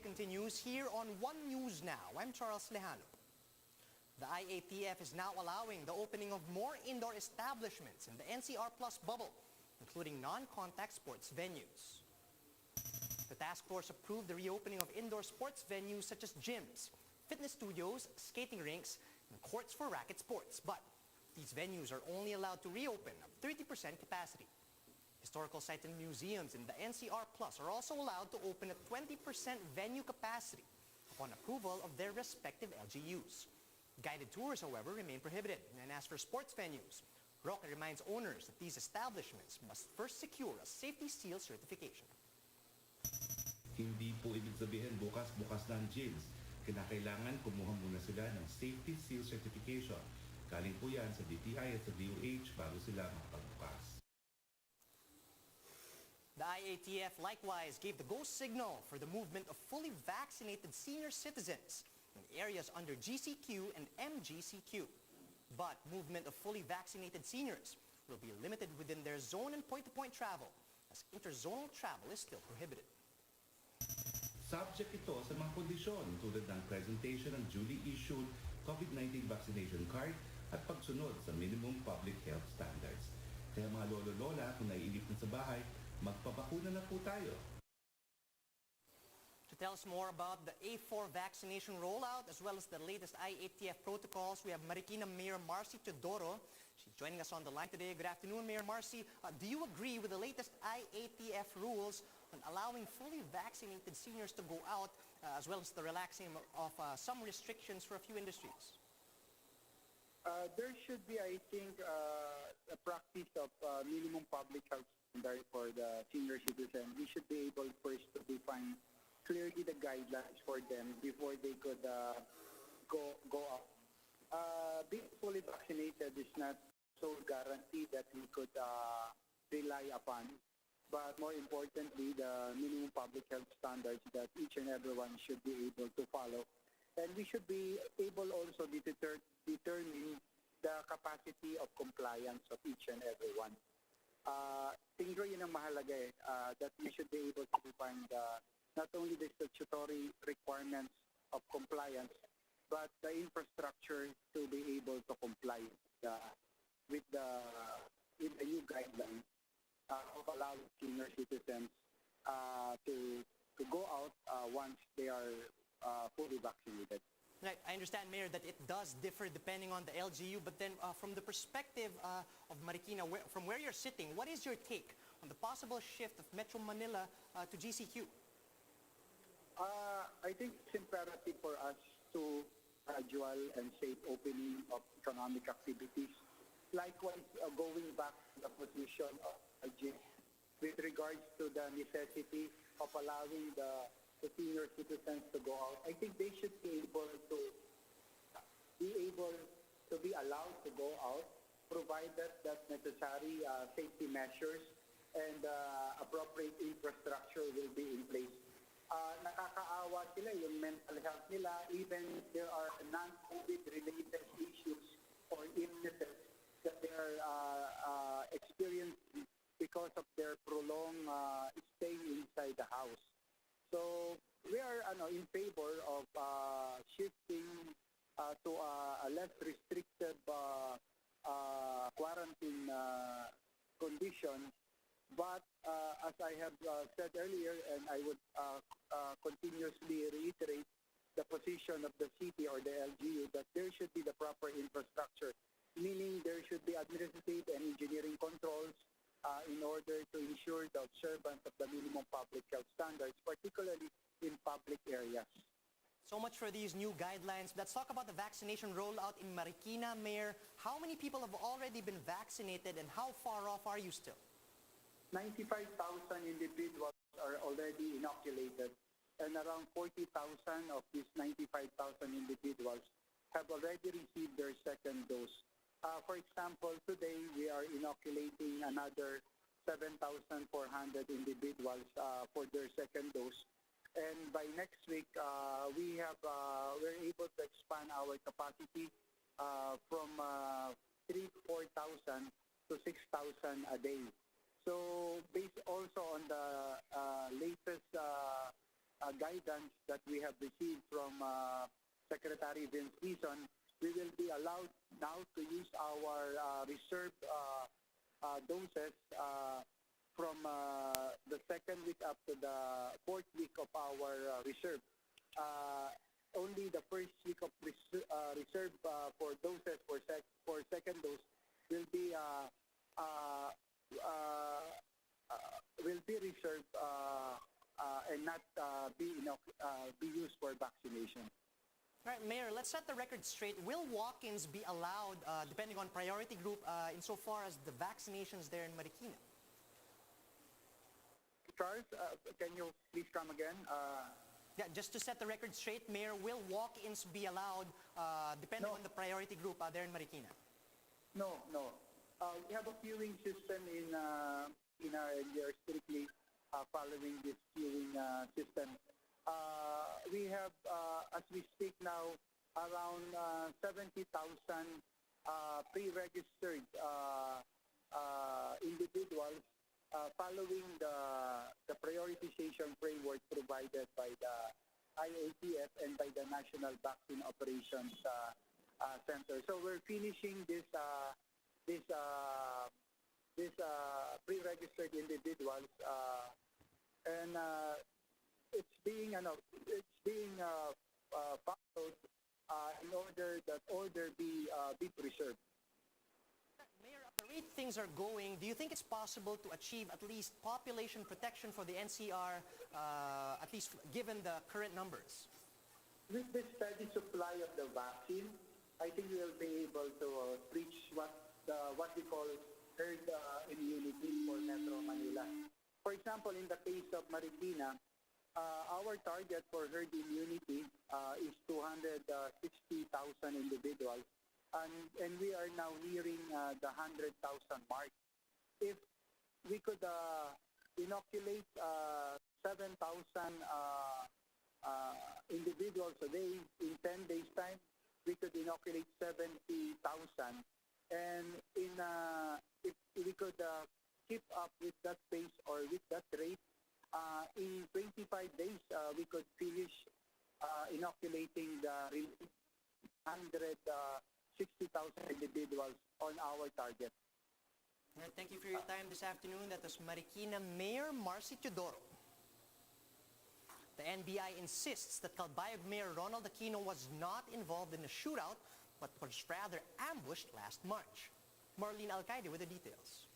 continues here on One News Now. I'm Charles Lejano. The IATF is now allowing the opening of more indoor establishments in the NCR Plus bubble, including non-contact sports venues. The task force approved the reopening of indoor sports venues such as gyms, fitness studios, skating rinks, and courts for racket sports. But these venues are only allowed to reopen at 30% capacity. Historical sites and museums in the NCR Plus are also allowed to open at 20% venue capacity upon approval of their respective LGUs. Guided tours, however, remain prohibited. And as for sports venues, Roque reminds owners that these establishments must first secure a safety seal certification. Hindi po ibig sabihin bukas-bukas na ang gyms. Kinakailangan kumuha muna sila ng safety seal certification. Galing po yan sa DTI at sa DOH bago sila makapagbukas. The IATF likewise gave the go signal for the movement of fully vaccinated senior citizens in areas under GCQ and MGCQ. But movement of fully vaccinated seniors will be limited within their zone and point-to-point travel, as interzonal travel is still prohibited. Subject ito sa mga kondisyon tulad ng presentation ng duly issued COVID-19 vaccination card at pagsunod sa minimum public health standards. Kaya mga lolo-lola, kung naiinip na sa bahay, magpabakuna na po tayo. To tell us more about the A4 vaccination rollout as well as the latest IATF protocols, we have Marikina Mayor Marcy Teodoro. She's joining us on the line today. Good afternoon, Mayor Marcy. Do you agree with the latest IATF rules on allowing fully vaccinated seniors to go out as well as the relaxing of some restrictions for a few industries? There should be, I think, a practice of minimum public health standard for the senior citizen. We should be able first to define clearly the guidelines for them before they could go out. Being fully vaccinated is not so guaranteed that we could rely upon. But more importantly, the minimum public health standards that each and everyone should be able to follow. And we should be able also to determine the capacity of compliance of each and everyone. Tingin ko yun ang mahalaga that we should be able to define not only the statutory requirements of compliance, but the infrastructure to be able to comply with the new guidelines of allowing senior citizens to go out once they are fully vaccinated. Right. I understand, Mayor, that it does differ depending on the LGU, but then from the perspective of Marikina, from where you're sitting, what is your take on the possible shift of Metro Manila to GCQ? I think it's imperative for us to gradual and safe opening of economic activities. Likewise, going back to the position of GCQ with regards to the necessity of allowing the senior citizens to go out. I think they should be able to be allowed to go out, provided that necessary safety measures and appropriate infrastructure will be in place. Nakakaawa sila yung mental health nila, even there are non-COVID related issues or illnesses that they are experiencing because of their prolonged stay inside the house. So we are in favor of shifting to a less restrictive quarantine condition. But as I have said earlier, and I would continuously reiterate the position of the city or the LGU, that there should be the proper infrastructure, meaning there should be administrative and engineering controls in order to ensure the observance of the minimum public health standards, particularly in public areas. So much for these new guidelines. Let's talk about the vaccination rollout in Marikina, Mayor. How many people have already been vaccinated and how far off are you still? 95,000 individuals are already inoculated, and around 40,000 of these 95,000 individuals have already received their second dose. For example, today we are inoculating another 7,400 individuals for their second dose. And by next week, we're able to expand our capacity from 3,000 to 4,000 to 6,000 a day. So based also on the latest guidance that we have received from Secretary Vince Dizon, we will be allowed now to use our reserve doses from the second week up to the fourth week of our reserve. Only the first week of reserve for doses for second dose will be reserved and not be used for vaccination. All right, Mayor, let's set the record straight. Will walk-ins be allowed, depending on priority group, insofar as the vaccinations there in Marikina? Charles, can you please come again? Yeah, just to set the record straight, Mayor, will walk-ins be allowed, depending on the priority group there in Marikina? No. We have a queuing system in our, we are strictly following this queuing system. We have, as we speak now, around 70,000 pre-registered individuals following the prioritization framework provided by the IATF and by the National Vaccine Operations Center. So we're finishing this pre-registered individuals, and it's being followed in order that order be preserved. Mayor, at the rate things are going, do you think it's possible to achieve at least population protection for the NCR, at least given the current numbers? With the steady supply of the vaccine, I think we will be able to reach what we call herd immunity for Metro Manila. For example, in the case of Marikina, our target for herd immunity is 260,000 individuals, and we are now nearing the 100,000 mark. If we could inoculate 7,000 individuals a day, in 10 days' time, we could inoculate 70,000. And if we could keep up with that pace or with that rate, in 25 days, we could finish inoculating the 160,000 individuals on our target. All right, thank you for your time this afternoon. That was Marikina Mayor Marcy Teodoro. The NBI insists that Calbayog Mayor Ronald Aquino was not involved in the shootout, but was rather ambushed last March. Marlene Alcaide with the details.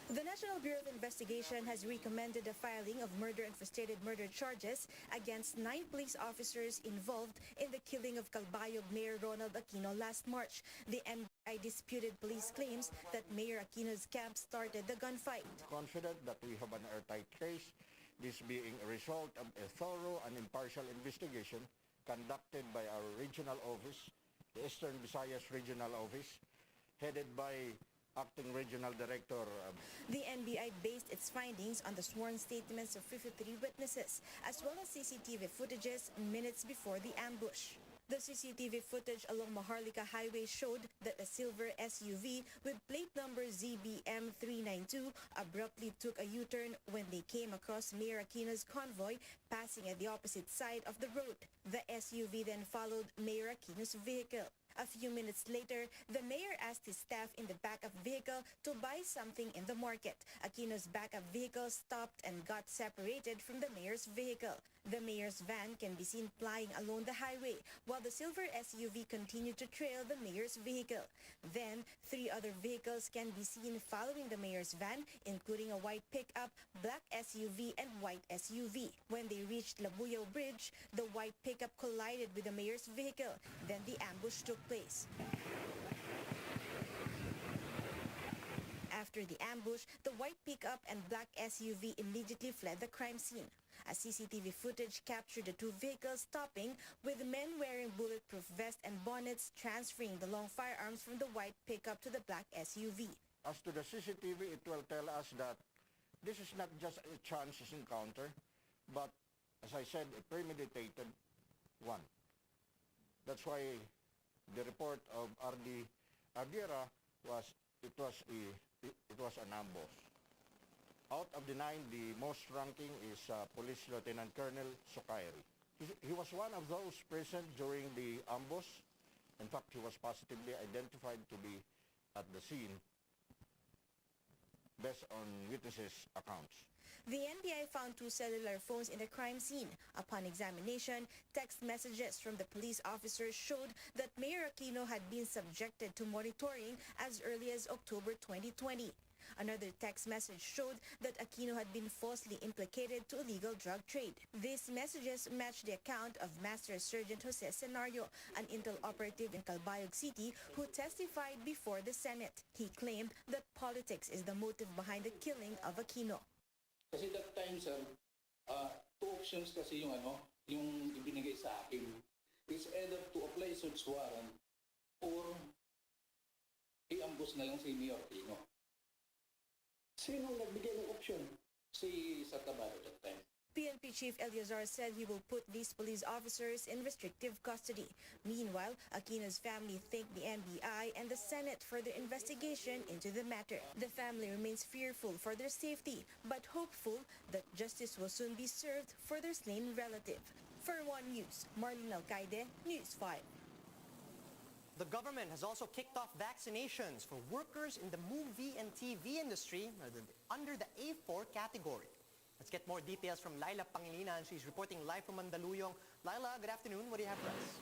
The National Bureau of Investigation has recommended the filing of murder and frustrated murder charges against 9 police officers involved in the killing of Calbayog Mayor Ronald Aquino last March. The NBI disputed police claims that Mayor Aquino's camp started the gunfight. Confident that we have an airtight case, this being a result of a thorough and impartial investigation conducted by our regional office, the Eastern Visayas Regional Office, headed by Acting Regional Director. The NBI based its findings on the sworn statements of 53 witnesses, as well as CCTV footages minutes before the ambush. The CCTV footage along Maharlika Highway showed that a silver SUV with plate number ZBM 392 abruptly took a U-turn when they came across Mayor Aquino's convoy passing at the opposite side of the road. The SUV then followed Mayor Aquino's vehicle. A few minutes later, the mayor asked his staff in the backup vehicle to buy something in the market. Aquino's backup vehicle stopped and got separated from the mayor's vehicle. The mayor's van can be seen plying along the highway, while the silver SUV continued to trail the mayor's vehicle. Then, 3 other vehicles can be seen following the mayor's van, including a white pickup, black SUV, and white SUV. When they reached Labuyao Bridge, the white pickup collided with the mayor's vehicle. Then the ambush took place. After the ambush, the white pickup and black SUV immediately fled the crime scene. A CCTV footage captured the 2 vehicles stopping, with men wearing bulletproof vests and bonnets transferring the long firearms from the white pickup to the black SUV. As to the CCTV, it will tell us that this is not just a chance encounter, but, as I said, a premeditated one. That's why the report of R.D. Aguirre was an ambush. Out of the 9, the most ranking is Police Lieutenant Colonel Sukairi. He was one of those present during the ambush. In fact, he was positively identified to be at the scene based on witnesses' accounts. The NBI found 2 cellular phones in the crime scene. Upon examination, text messages from the police officers showed that Mayor Aquino had been subjected to monitoring as early as October 2020. Another text message showed that Aquino had been falsely implicated to illegal drug trade. These messages matched the account of Master Sergeant Jose Senario, an intel operative in Calbayog City who testified before the Senate. He claimed that politics is the motive behind the killing of Aquino. Kasi that time, sir, 2 options kasi yung ibinigay sa akin. It's either to apply search warrant or i-ambush na lang si Mayor Aquino. Sino nagbigay ng option? Si Satabaro that time. PNP Chief Eleazar said he will put these police officers in restrictive custody. Meanwhile, Aquino's family thanked the NBI and the Senate for their investigation into the matter. The family remains fearful for their safety, but hopeful that justice will soon be served for their slain relative. For One News, Marlene Alcaide, News 5. The government has also kicked off vaccinations for workers in the movie and TV industry under the A4 category. Let's get more details from Laila Pangilinan. She's reporting live from Mandaluyong. Laila, good afternoon. What do you have for us?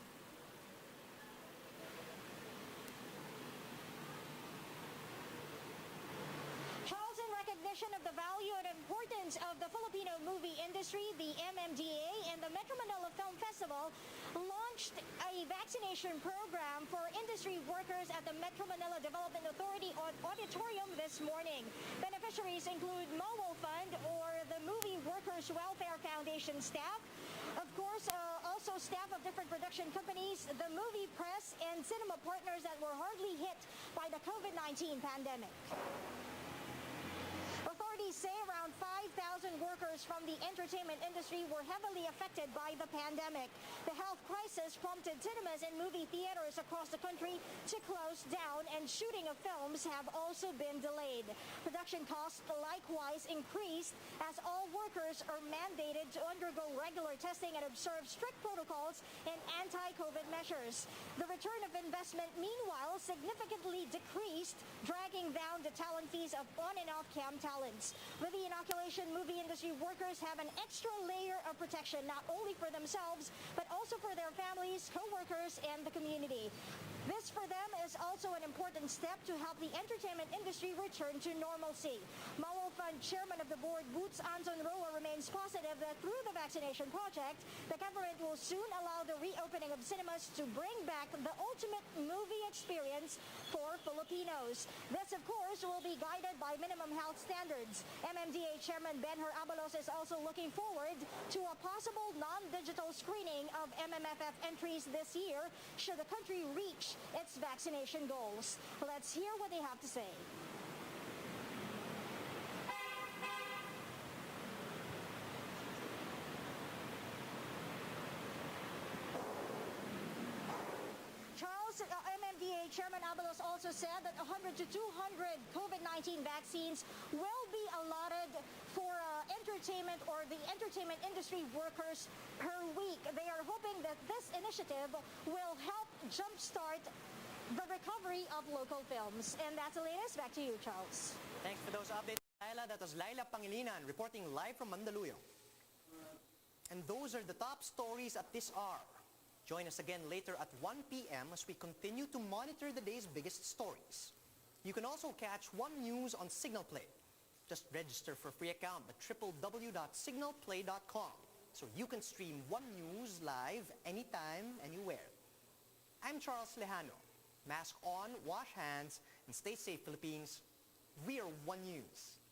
Charles, in recognition of the value and importance of the Filipino movie industry, the MMDA and the Metro Manila Film Festival launched a vaccination program for industry workers at the Metro Manila Development Authority auditorium this morning. Beneficiaries include Mobile Fund or the Movie Workers Welfare Foundation staff, of course, also staff of different production companies, the movie press, and cinema partners that were hardly hit by the COVID-19 pandemic. Authorities say around 5,000 workers from the entertainment industry were heavily affected by the pandemic. The health crisis prompted cinemas and movie theaters across the country to close down, and shooting of films have also been delayed. Production costs likewise increased as all workers are mandated to undergo regular testing and observe strict protocols and anti-COVID measures. The return of investment, meanwhile, significantly decreased, dragging down the talent fees of on and off-cam talents. With the inoculation, movie industry workers have an extra layer of protection, not only for themselves, but also for their families, co-workers, and the community. This, for them, is also an important step to help the entertainment industry return to normalcy. Mawal Fund Chairman of the Board, Boots Anton Roa, remains positive that through the vaccination project, the government will soon allow the reopening of cinemas to bring back the ultimate movie experience for Filipinos. This, of course, will be guided by minimum health standards. MMDA Chairman Benher Abalos is also looking forward to a possible non-digital screening of MMFF entries this year should the country reach its vaccination goals. Let's hear what they have to say. Charles, MMDA Chairman Abalos also said that 100 to 200 COVID-19 vaccines will be allotted for entertainment or the entertainment industry workers per week. They are hoping that this initiative will help jumpstart the recovery of local films. And that's the latest. Back to you, Charles. Thanks for those updates, Laila. That was Laila Pangilinan reporting live from Mandaluyong. And those are the top stories at this hour. Join us again later at 1 p.m. as we continue to monitor the day's biggest stories. You can also catch One News on Signal Play. Just register for a free account at www.signalplay.com so you can stream One News live anytime, anywhere. I'm Charles Lejano. Mask on, wash hands, and stay safe, Philippines. We are One News.